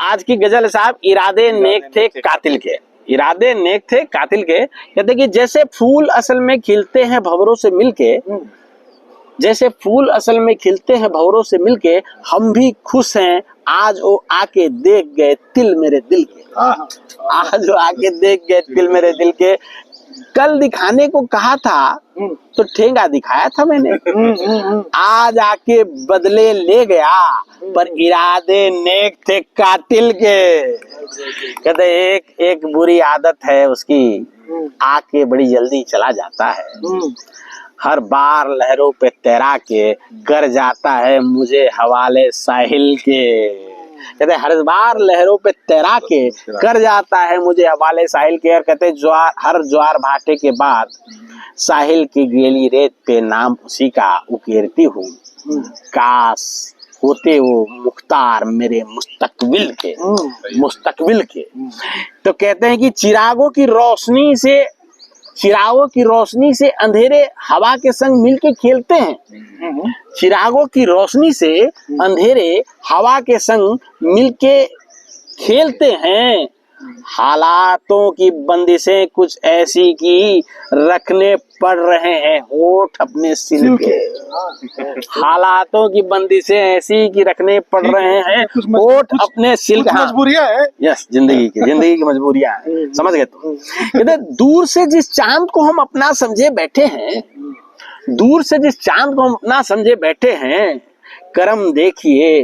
आज की गजल साहब, इरादे नेक थे कातिल के, इरादे नेक थे कातिल के। कहते कि जैसे फूल असल में खिलते हैं भंवरों से मिलके, जैसे फूल असल में खिलते हैं भंवरों से मिलके, हम भी खुश हैं आज वो आके देख गए तिल मेरे दिल के। आज वो आके देख गए तिल मेरे दिल के। कल दिखाने को कहा था तो ठेंगा दिखाया था मैंने, आज आके बदले ले गया, पर इरादे नेक थे कातिल के। कहते एक एक बुरी आदत है उसकी, आके बड़ी जल्दी चला जाता है। हर बार लहरों पे तैरा के कर जाता है मुझे हवाले साहिल के। कहते हर बार लहरों पे तैरा के कर जाता है मुझे हवाले साहिल के। और कहते हर ज्वार भाटे के बाद साहिल की गीली रेत पे नाम उसी का उकेरती हूँ। काश होते वो मुख्तार मेरे मुस्तकबिल के, मुस्तकबिल के। तो कहते हैं कि चिरागों की रोशनी से अंधेरे हवा के संग मिलके खेलते हैं। चिरागों की रोशनी से अंधेरे हवा के संग मिलके खेलते हैं। हालातों की बंदिशें कुछ ऐसी की रखने पड़ रहे हैं होठ अपने सिल के। हालातों की बंदिशें ऐसी की रखने पड़ रहे हैं होठ अपने सिल के। मजबूरियां है, यस, जिंदगी की मजबूरियां हैं। समझ गए तुम? कहते दूर से जिस चांद को हम अपना समझे बैठे हैं, दूर से जिस चांद को हम अपना समझे बैठे हैं, करम देखिए,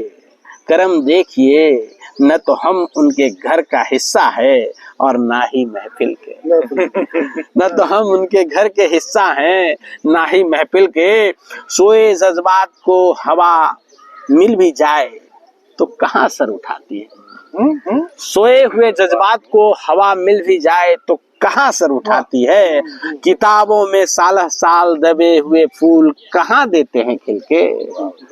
करम देखिए, न तो हम उनके घर का हिस्सा है और ना ही महफिल के। न तो हम उनके घर के हिस्सा हैं ना ही महफिल के। सोए जज्बात को हवा मिल भी जाए तो कहाँ सर उठाती है। सोए हुए जज्बात को हवा मिल भी जाए तो कहाँ सर उठाती है। किताबों में साल साल दबे हुए फूल कहाँ देते हैं खिल के।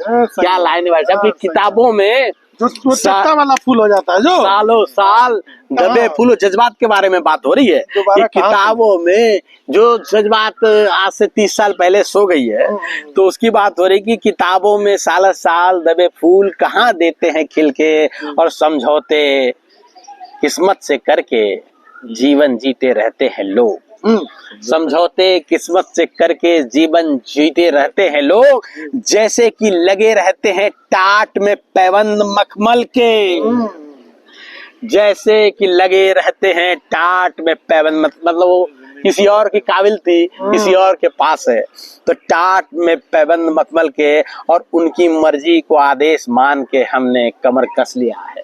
क्या लाइन भाई साहब की किताबों में जो चट्टा वाला फूल हो जाता है, जो सालों साल दबे फूल, जज्बात के बारे में बात हो रही है कि किताबों में जो जज्बात आज से 30 साल पहले सो गई है, तो उसकी बात हो रही कि किताबों में साल साल दबे फूल कहाँ देते हैं खिल के। और समझौते किस्मत से करके जीवन जीते रहते हैं लोग। समझौते किस्मत से करके जीवन जीते रहते हैं लोग, जैसे कि लगे रहते हैं टाट में पैबंद मखमल के। जैसे कि लगे रहते हैं टाट में पैबंद, मतलब वो किसी और की काबिल थी, किसी और के पास है, तो टाट में पैबंद मखमल के। और उनकी मर्जी को आदेश मान के हमने कमर कस लिया है।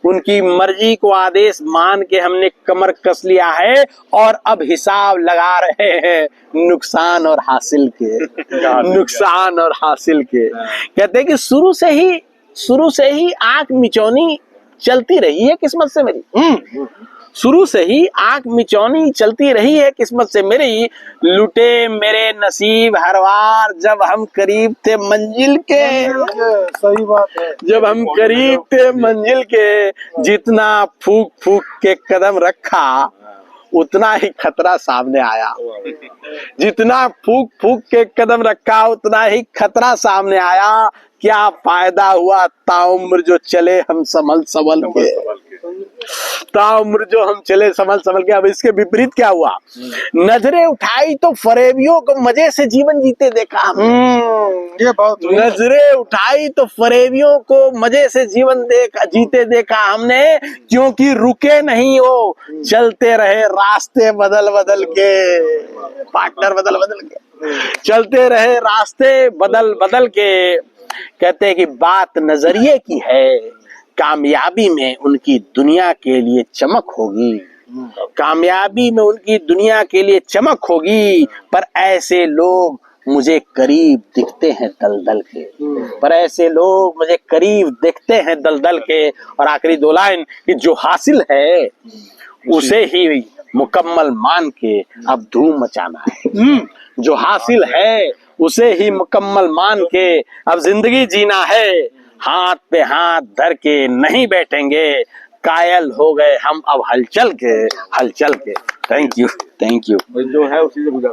उनकी मर्जी को आदेश मान के हमने कमर कस लिया है और अब हिसाब लगा रहे हैं नुकसान और हासिल के। नुकसान और हासिल के। कहते हैं कि शुरू से ही आंख मिचौनी चलती रही है किस्मत से मेरी। शुरू से ही आंख मिचौनी चलती रही है किस्मत से मेरी। लुटे मेरे नसीब हर बार जब हम करीब थे मंजिल के। सही बात है। जब हम करीब थे मंजिल के, जितना फूक फूक के कदम रखा उतना ही खतरा सामने आया। जितना फूक फूक के कदम रखा उतना ही खतरा सामने आया। क्या फायदा हुआ ताउम्र जो चले हम संभल संभल के। ताउम्र जो हम चले संभल संभल के। अब इसके विपरीत क्या हुआ। नजरें उठाई तो फरेबियों को मजे से जीवन जीते देखा। ये बहुत नजरें उठाई तो फरेबियों को मजे से जीवन जीते देखा हमने, क्योंकि रुके नहीं वो, चलते रहे रास्ते बदल बदल के। पार्टनर बदल बदल के चलते रहे रास्ते बदल बदल के। कहते हैं कि बात नजरिए की है, कामयाबी में उनकी दुनिया के लिए चमक होगी। कामयाबी में उनकी दुनिया के लिए चमक होगी, पर ऐसे लोग मुझे करीब दिखते हैं दलदल के। पर ऐसे लोग मुझे करीब दिखते हैं दलदल के। और आखिरी 2 लाइन कि जो हासिल है उसे ही मुकम्मल मान के अब धूम मचाना है। जो हासिल है उसे ही मुकम्मल मान के अब जिंदगी जीना है। हाथ पे हाथ धर के नहीं बैठेंगे, कायल हो गए हम अब हलचल के। Thank you, thank you. जो है उसी से गुजारा।